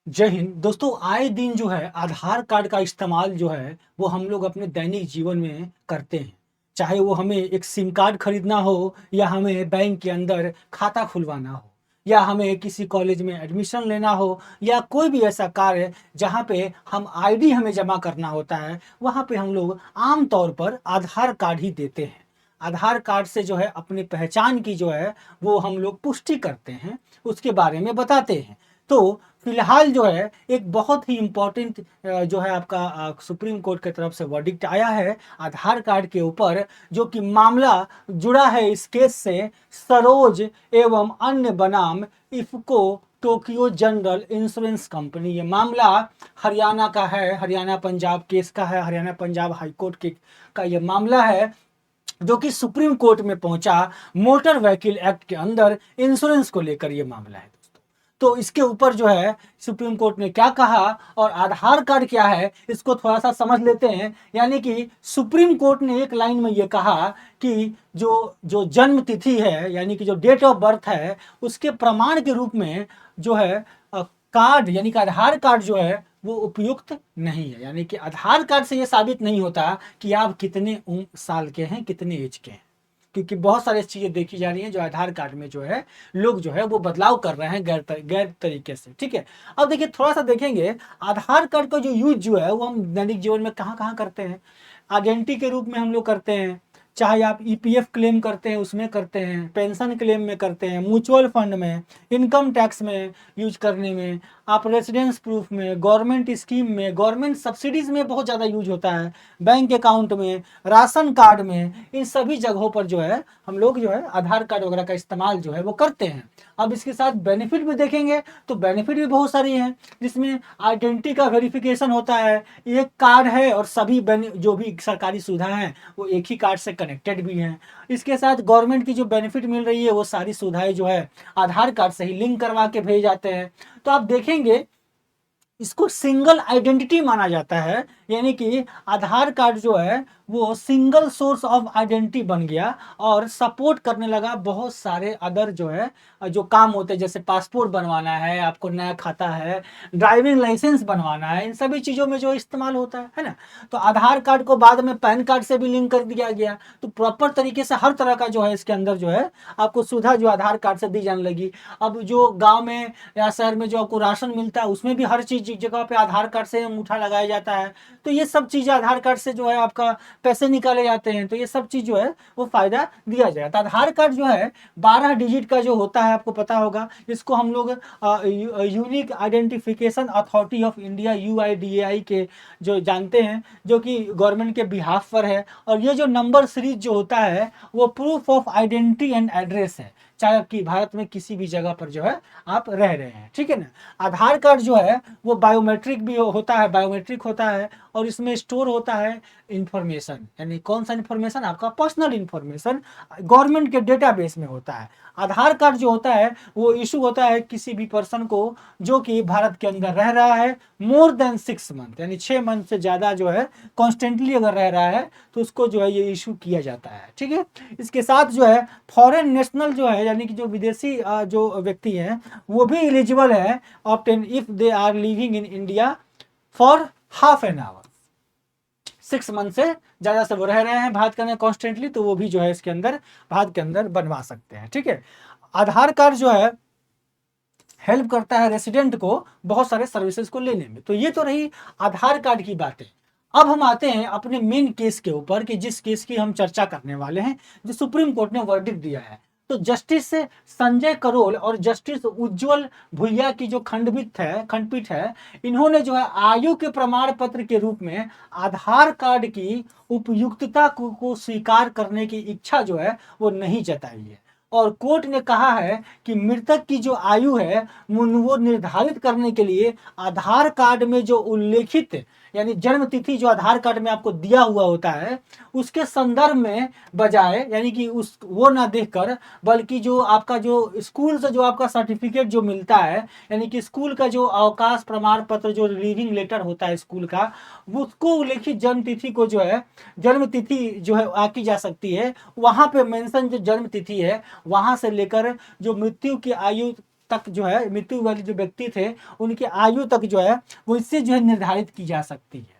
जय हिंद दोस्तों। आए दिन जो है आधार कार्ड का इस्तेमाल जो है वो हम लोग अपने दैनिक जीवन में करते हैं। चाहे वो हमें एक सिम कार्ड खरीदना हो, या हमें बैंक के अंदर खाता खुलवाना हो, या हमें किसी कॉलेज में एडमिशन लेना हो, या कोई भी ऐसा कार्य जहाँ पे हम आईडी हमें जमा करना होता है, वहाँ पे हम लोग आम तौर पर आधार कार्ड ही देते हैं। आधार कार्ड से जो है अपनी पहचान की जो है वो हम लोग पुष्टि करते हैं, उसके बारे में बताते हैं। तो फिलहाल जो है एक बहुत ही इम्पोर्टेंट जो है आपका सुप्रीम कोर्ट की तरफ से वर्डिक्ट आया है आधार कार्ड के ऊपर, जो कि मामला जुड़ा है इस केस से सरोज एवं अन्य बनाम IFFCO Tokyo general insurance company. ये मामला हरियाणा का है, हरियाणा पंजाब केस का है, हरियाणा पंजाब हाई कोर्ट के का ये मामला है, जो कि सुप्रीम कोर्ट में पहुंचा। मोटर व्हीकल एक्ट के अंदर इंश्योरेंस को लेकर ये मामला है दोस्तों। तो इसके ऊपर जो है सुप्रीम कोर्ट ने क्या कहा और आधार कार्ड क्या है, इसको थोड़ा सा समझ लेते हैं। यानी कि सुप्रीम कोर्ट ने एक लाइन में ये कहा कि जो जो जन्म तिथि है, यानी कि जो डेट ऑफ बर्थ है, उसके प्रमाण के रूप में जो है कार्ड यानी कि आधार कार्ड जो है वो उपयुक्त नहीं है। यानी कि आधार कार्ड से ये साबित नहीं होता कि आप कितने साल के हैं, कितने एज के हैं, क्योंकि बहुत सारी चीजें देखी जा रही हैं जो आधार कार्ड में जो है लोग जो है वो बदलाव कर रहे हैं गैर तरीके से। ठीक है, अब देखिए थोड़ा सा देखेंगे आधार कार्ड का जो यूज जो है वो हम दैनिक जीवन में कहाँ कहाँ करते हैं। आइडेंटिटी के रूप में हम लोग करते हैं, चाहे आप ईपीएफ क्लेम करते हैं उसमें करते हैं, पेंशन क्लेम में करते हैं, म्यूचुअल फंड में, इनकम टैक्स में यूज करने में, आप रेसिडेंस प्रूफ में, गवर्नमेंट स्कीम में, गवर्नमेंट सब्सिडीज में बहुत ज़्यादा यूज होता है, बैंक अकाउंट में, राशन कार्ड में, इन सभी जगहों पर जो है हम लोग जो है आधार कार्ड वगैरह का इस्तेमाल जो है वो करते हैं। अब इसके साथ बेनिफिट भी देखेंगे तो बेनिफिट भी बहुत सारी हैं, जिसमें आइडेंटिटी का वेरिफिकेशन होता है। एक कार्ड है और सभी जो भी सरकारी सुविधाएं हैं वो एक ही कार्ड से कनेक्टेड भी हैं। इसके साथ गवर्नमेंट की जो बेनिफिट मिल रही है वो सारी सुविधाएं जो है आधार कार्ड से ही लिंक करवा के भेज जाते हैं। तो आप देखेंगे इसको सिंगल आइडेंटिटी माना जाता है। यानी कि आधार कार्ड जो है वो सिंगल सोर्स ऑफ आइडेंटिटी बन गया और सपोर्ट करने लगा बहुत सारे अदर जो है जो काम होते हैं, जैसे पासपोर्ट बनवाना है, आपको नया खाता है, ड्राइविंग लाइसेंस बनवाना है, इन सभी चीज़ों में जो इस्तेमाल होता है ना। तो आधार कार्ड को बाद में पैन कार्ड से भी लिंक कर दिया गया। तो प्रॉपर तरीके से हर तरह का जो है इसके अंदर जो है आपको सुविधा जो आधार कार्ड से दी जाने लगी। अब जो गाँव में या शहर में जो आपको राशन मिलता है उसमें भी हर चीज़ जगह पे आधार कार्ड से अंगूठा लगाया जाता है। तो ये सब चीज़ें आधार कार्ड से जो है आपका पैसे निकाले जाते हैं। तो ये सब चीज़ जो है वो फायदा दिया जाता है। आधार कार्ड जो है 12 डिजिट का जो होता है, आपको पता होगा, इसको हम लोग unique identification authority of India UIDAI के जो जानते हैं, जो कि गवर्नमेंट के बिहाफ पर है। और ये जो नंबर सीरीज जो होता है वो proof of identity and address है, चाहे कि भारत में किसी भी जगह पर जो है आप रह रहे हैं। ठीक है ना। आधार कार्ड जो है वो बायोमेट्रिक भी होता है, बायोमेट्रिक होता है, और इसमें स्टोर होता है इंफॉर्मेशन। यानी कौन सा इंफॉर्मेशन? आपका पर्सनल इंफॉर्मेशन गवर्नमेंट के डेटाबेस में होता है। आधार कार्ड जो होता है वो इशू होता है किसी भी पर्सन को जो कि भारत के अंदर रह रहा है मोर देन 6 मंथ, यानी 6 मंथ से ज़्यादा जो है कॉन्स्टेंटली अगर रह रहा है तो उसको जो है ये इशू किया जाता है। ठीक है। इसके साथ जो है फॉरेन नेशनल जो है, यानी कि जो विदेशी जो व्यक्ति हैं वो भी एलिजिबल है obtain if they are living in India for half an hour. 6 month से ज़्यादा से वो रह रहे हैं भारत के अंदर कॉन्स्टेंटली, तो वो भी जो है इसके अंदर भारत के अंदर बनवा सकते हैं। ठीक है। आधार कार्ड जो है हेल्प करता है रेसिडेंट को बहुत सारे सर्विसेज को लेने में। तो ये तो रही आधार कार्ड की बातें। अब हम आते हैं अपने मेन केस के ऊपर कि जिस केस की हम चर्चा करने वाले हैं, जो सुप्रीम कोर्ट ने वर्डिक्ट दिया है। तो जस्टिस संजय करोल और जस्टिस उज्जवल भुइया की जो खंडपीठ है, इन्होंने जो है आयु के प्रमाण पत्र के रूप में आधार कार्ड की उपयुक्तता को स्वीकार करने की इच्छा जो है वो नहीं जताई है। और कोर्ट ने कहा है कि मृतक की जो आयु है वो निर्धारित करने के लिए आधार कार्ड में जो उल्लेखित यानी जन्म तिथि जो आधार कार्ड में आपको दिया हुआ होता है उसके संदर्भ में बजाय, यानी कि उस वो ना देखकर, बल्कि जो आपका जो स्कूल से जो आपका सर्टिफिकेट जो मिलता है, यानी कि स्कूल का जो अवकाश प्रमाण पत्र जो लिविंग लेटर होता है स्कूल का, उसको उल्लेखित जन्म तिथि को जो है जन्म तिथि जो है आकी जा सकती है। वहाँ पे मेंशन जो जन्म तिथि है वहाँ से लेकर जो मृत्यु की आयु तक जो है, मृत्यु वाले जो व्यक्ति थे उनकी आयु तक जो है वो इससे जो है निर्धारित की जा सकती है।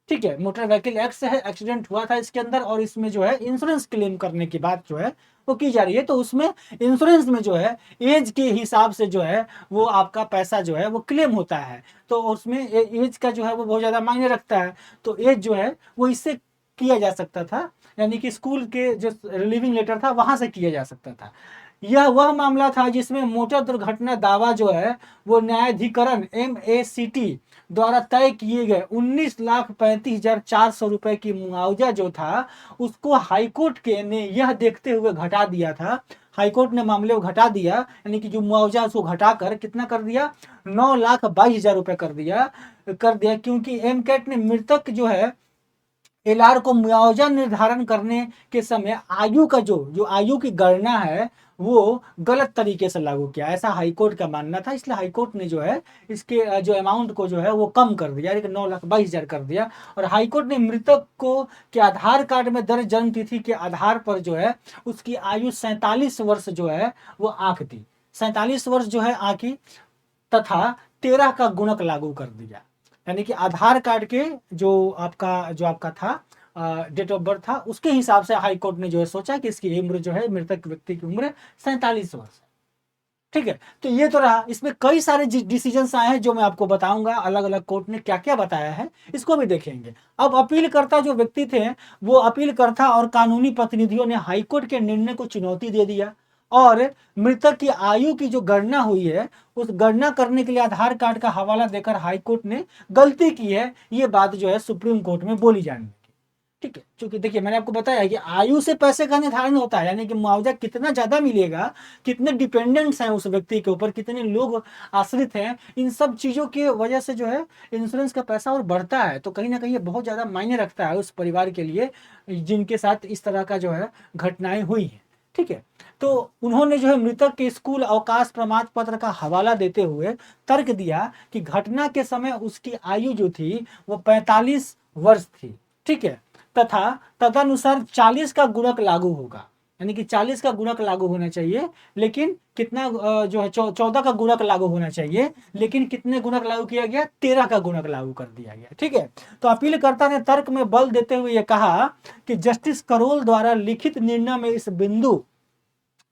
ठीक है, मोटर व्हीकल एक्ट से है, एक्सीडेंट हुआ था इसके अंदर, और इसमें जो है इंश्योरेंस क्लेम करने की बात जो है वो की जा रही है। तो उसमें इंश्योरेंस में जो है एज के हिसाब से जो है वो आपका पैसा जो है वो क्लेम होता है। तो उसमें एज का जो है वो बहुत ज़्यादा मायने रखता है। तो एज जो है वो इससे किया जा सकता था, यानी कि स्कूल के जो रिलीविंग लेटर था वहाँ से किया जा सकता था। यह वह मामला था जिसमें मोटर दुर्घटना दावा जो है वो न्यायाधिकरण MACT द्वारा तय किए गए 19,35,400 रुपए की मुआवजा जो था उसको हाईकोर्ट के ने यह देखते हुए घटा दिया था। हाईकोर्ट ने मामले को घटा दिया, यानी कि जो मुआवजा उसको घटाकर कितना कर दिया, 9,22,000 रुपए कर दिया, क्योंकि MCAT ने मृतक जो है LR को मुआवजा निर्धारण करने के समय आयु का जो आयु की गणना है वो गलत तरीके से लागू किया, ऐसा हाईकोर्ट का मानना था। इसलिए हाईकोर्ट ने जो है इसके जो अमाउंट को जो है वो कम कर दिया, यानी कि 9,22,000 कर दिया। और हाईकोर्ट ने मृतक को के आधार कार्ड में दर्ज जन्म तिथि के आधार पर जो है उसकी आयु 47 वर्ष जो है वो आंक दी, 47 वर्ष जो है आंकी, तथा 13 का गुणक लागू कर दिया। यानी कि आधार कार्ड के जो आपका था डेट ऑफ बर्थ था उसके हिसाब से हाई कोर्ट ने जो है सोचा कि इसकी उम्र जो है, मृतक व्यक्ति की उम्र 47 वर्ष है। ठीक है, तो ये तो रहा। इसमें कई सारे डिसीजंस आए हैं जो मैं आपको बताऊंगा, अलग अलग कोर्ट ने क्या क्या बताया है इसको भी देखेंगे। अब अपीलकर्ता जो व्यक्ति थे वो अपीलकर्ता और कानूनी प्रतिनिधियों ने हाईकोर्ट के निर्णय को चुनौती दे दिया, और मृतक की आयु की जो गणना हुई है उस गणना करने के लिए आधार कार्ड का हवाला देकर हाईकोर्ट ने गलती की है, ये बात जो है सुप्रीम कोर्ट में बोली जानी है। ठीक है, क्योंकि देखिए मैंने आपको बताया कि आयु से पैसे का निर्धारण होता है, यानी कि मुआवजा कितना ज्यादा मिलेगा, कितने डिपेंडेंट्स हैं उस व्यक्ति के ऊपर, कितने लोग आश्रित हैं, इन सब चीजों की वजह से जो है इंश्योरेंस का पैसा और बढ़ता है। तो कहीं ना कहीं ये बहुत ज्यादा मायने रखता है उस परिवार के लिए जिनके साथ इस तरह का जो है घटनाएं हुई हैं। ठीक है, तो उन्होंने जो है मृतक के स्कूल अवकाश प्रमाण पत्र का हवाला देते हुए तर्क दिया कि घटना के समय उसकी आयु जो थी वो 45 वर्ष थी। ठीक है, तथा तदनुसार 40 का गुणक लागू होगा, यानी कि 40 का गुणक लागू होना चाहिए, लेकिन कितना जो है 14 का गुणक लागू होना चाहिए, लेकिन कितने गुणक लागू किया गया, 13 का गुणक लागू कर दिया गया। ठीक है, तो अपीलकर्ता ने तर्क में बल देते हुए यह कहा कि जस्टिस करोल द्वारा लिखित निर्णय में इस बिंदु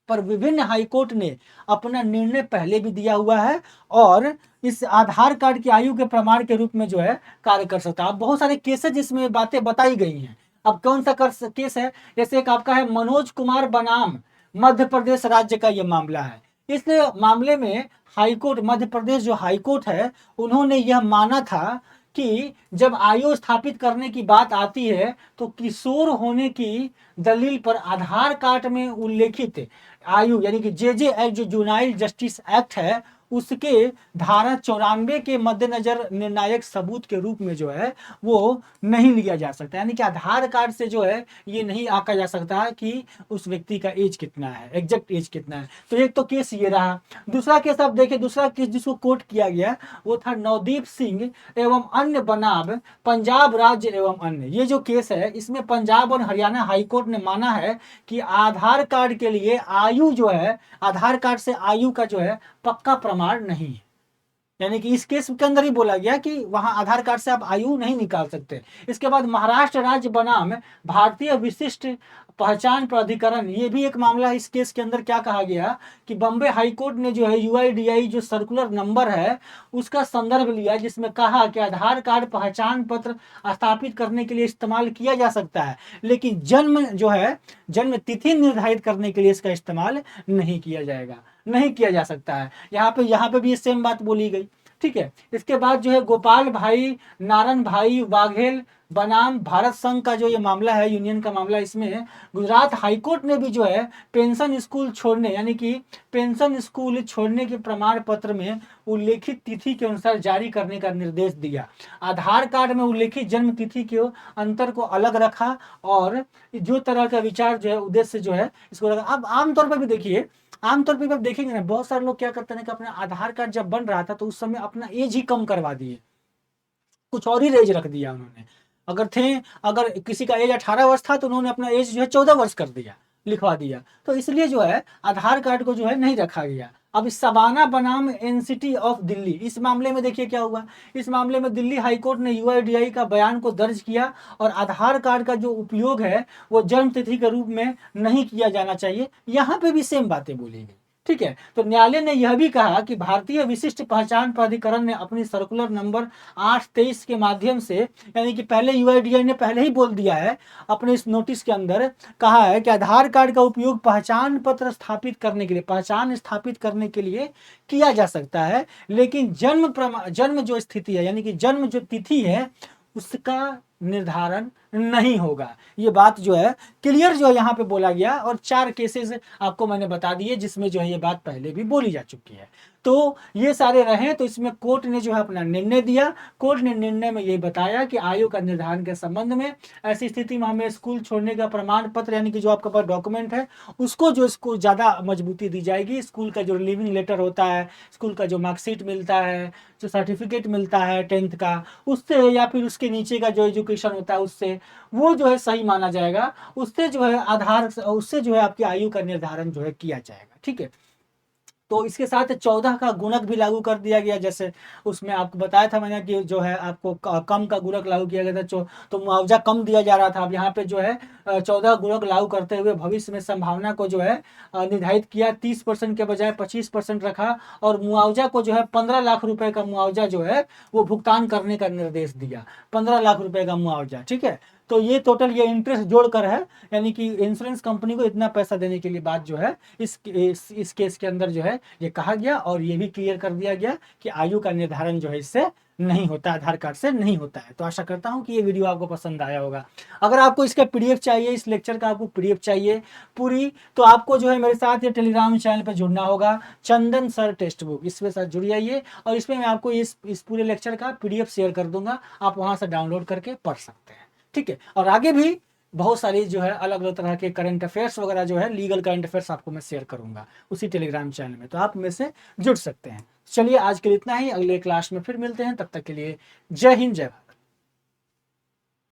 पर विभिन्न हाईकोर्ट ने अपना निर्णय पहले भी दिया हुआ है और इस आधार कार्ड की आयु के प्रमाण के रूप में जो है कार्य कर सकता है। अब बहुत सारे केसेस जिसमें बातें बताई गई हैं। अब कौन सा केस है, जैसे एक आपका है मनोज कुमार बनाम, मध्य प्रदेश राज्य का ये मामला है। इस मामले में हाईकोर्ट, मध्य प्रदेश जो हाईकोर्ट है उन्होंने यह माना था कि जब आयु स्थापित करने की बात आती है तो किशोर होने की दलील पर आधार कार्ड में उल्लेखित आयु, यानी कि JJ एक्ट जो जुनाइल जस्टिस एक्ट है उसके धारा 94 के मद्देनजर निर्णायक सबूत के रूप में जो है वो नहीं लिया जा सकता, यानी कि आधार कार्ड से जो है ये नहीं आंका जा सकता कि उस व्यक्ति का एज कितना है, एग्जैक्ट एज कितना है। तो एक तो केस ये रहा। दूसरा केस आप देखिए, दूसरा केस जिसको कोर्ट किया गया वो था नवदीप सिंह एवं अन्य बनाम पंजाब राज्य एवं अन्य। ये जो केस है इसमें पंजाब और हरियाणा हाईकोर्ट ने माना है कि आधार कार्ड के लिए आयु जो है, आधार कार्ड से आयु का जो है पक्का प्रमाण नहीं है, यानी कि इस केस के अंदर ही बोला गया कि वहां आधार कार्ड से आप आयु नहीं निकाल सकते। इसके बाद महाराष्ट्र राज्य बनाम भारतीय विशिष्ट पहचान प्राधिकरण, ये भी एक मामला। इस केस के अंदर क्या कहा गया कि बॉम्बे हाईकोर्ट ने जो है UIDAI जो सर्कुलर नंबर है उसका संदर्भ लिया, जिसमें कहा कि आधार कार्ड पहचान पत्र स्थापित करने के लिए इस्तेमाल किया जा सकता है, लेकिन जन्म तिथि निर्धारित करने के लिए इसका इस्तेमाल नहीं किया जाएगा, नहीं किया जा सकता है। यहाँ पे भी सेम बात बोली गई। ठीक है, इसके बाद जो है गोपाल भाई नारायण भाई वाघेल बनाम भारत संघ का जो ये मामला है, यूनियन का मामला, इसमें गुजरात हाईकोर्ट ने भी जो है पेंशन स्कूल छोड़ने, यानी कि पेंशन स्कूल छोड़ने के प्रमाण पत्र में उल्लेखित तिथि के अनुसार जारी करने का निर्देश दिया। आधार कार्ड में उल्लेखित जन्म तिथि के अंतर को अलग रखा और जो तरह का विचार जो है उद्देश्य जो है इसको रखा। अब आमतौर पर भी देखिए, आमतौर पर आप देखेंगे ना, बहुत सारे लोग क्या करते हैं कि अपना आधार कार्ड जब बन रहा था तो उस समय अपना एज ही कम करवा दिए, कुछ और ही एज रख दिया उन्होंने। अगर किसी का एज 18 वर्ष था तो उन्होंने अपना एज जो है 14 वर्ष कर दिया, लिखवा दिया। तो इसलिए जो है आधार कार्ड को जो है नहीं रखा गया। अब सबाना बनाम एनसीटी ऑफ दिल्ली, इस मामले में देखिए क्या हुआ। इस मामले में दिल्ली हाईकोर्ट ने यूआईडीआई का बयान को दर्ज किया और आधार कार्ड का जो उपयोग है वो जन्म तिथि के रूप में नहीं किया जाना चाहिए। यहाँ पे भी सेम बातें बोली गई, ठीक है। तो न्यायालय ने यह भी कहा कि भारतीय विशिष्ट पहचान प्राधिकरण ने अपनी सर्कुलर नंबर 823 के माध्यम से, यानी कि पहले यूआईडीआई ने पहले ही बोल दिया है अपने इस नोटिस के अंदर, कहा है कि आधार कार्ड का उपयोग पहचान पत्र स्थापित करने के लिए, पहचान स्थापित करने के लिए किया जा सकता है, लेकिन जन्म जो स्थिति है, यानी कि जन्म जो तिथि है उसका निर्धारण नहीं होगा। ये बात जो है क्लियर जो है यहाँ पे बोला गया, और 4 केसेस आपको मैंने बता दिए जिसमें जो है ये बात पहले भी बोली जा चुकी है। तो ये सारे रहे, तो इसमें कोर्ट ने जो है अपना निर्णय दिया। कोर्ट ने निर्णय में ये बताया कि आयु का निर्धारण के संबंध में ऐसी स्थिति में हमें स्कूल छोड़ने का प्रमाण पत्र, यानी कि जो आपके पास डॉक्यूमेंट है उसको जो इसको ज़्यादा मजबूती दी जाएगी। स्कूल का जो लिविंग लेटर होता है, स्कूल का जो मार्कशीट मिलता है, जो सर्टिफिकेट मिलता है 10th का, उससे या फिर उसके नीचे का जो एजुकेशन होता है उससे, वो जो है सही माना जाएगा। उससे जो है उससे जो है आपकी आयु का निर्धारण जो है किया जाएगा, ठीक है। तो इसके साथ 14 का गुणक भी लागू कर दिया गया। जैसे उसमें आपको बताया था मैंने कि जो है आपको कम का गुणक लागू किया गया था, तो मुआवजा कम दिया जा रहा था। अब यहाँ पे जो है 14 गुणक लागू करते हुए भविष्य में संभावना को जो है निर्धारित किया। 30% के बजाय 25% रखा, और मुआवजा को जो है 15 लाख रुपए का मुआवजा जो है वो भुगतान करने का निर्देश दिया। 15 लाख रुपए का मुआवजा, ठीक है। तो ये टोटल ये इंटरेस्ट जोड़कर है, यानी कि इंश्योरेंस कंपनी को इतना पैसा देने के लिए बात जो है इस केस के अंदर जो है ये कहा गया, और ये भी क्लियर कर दिया गया कि आयु का निर्धारण जो है इससे नहीं होता, आधार कार्ड से नहीं होता है। तो आशा करता हूं कि ये वीडियो आपको पसंद आया होगा। अगर आपको इसका पीडीएफ चाहिए, इस लेक्चर का आपको पीडीएफ चाहिए पूरी, तो आपको जो है मेरे साथ ये टेलीग्राम चैनल पर जुड़ना होगा, चंदन सर टेक्स्ट बुक, इसके साथ जुड़ जाइए। और इसमें मैं आपको इस पूरे लेक्चर का पीडीएफ शेयर कर दूंगा, आप वहां से डाउनलोड करके पढ़ सकते हैं, ठीक है। और आगे भी बहुत सारी जो है अलग अलग तरह के करंट अफेयर्स वगैरह जो है लीगल करंट अफेयर्स आपको मैं शेयर करूंगा उसी टेलीग्राम चैनल में, तो आप में से जुड़ सकते हैं। चलिए आज के लिए इतना ही, अगले क्लास में फिर मिलते हैं, तब तक के लिए जय हिंद, जय भारत।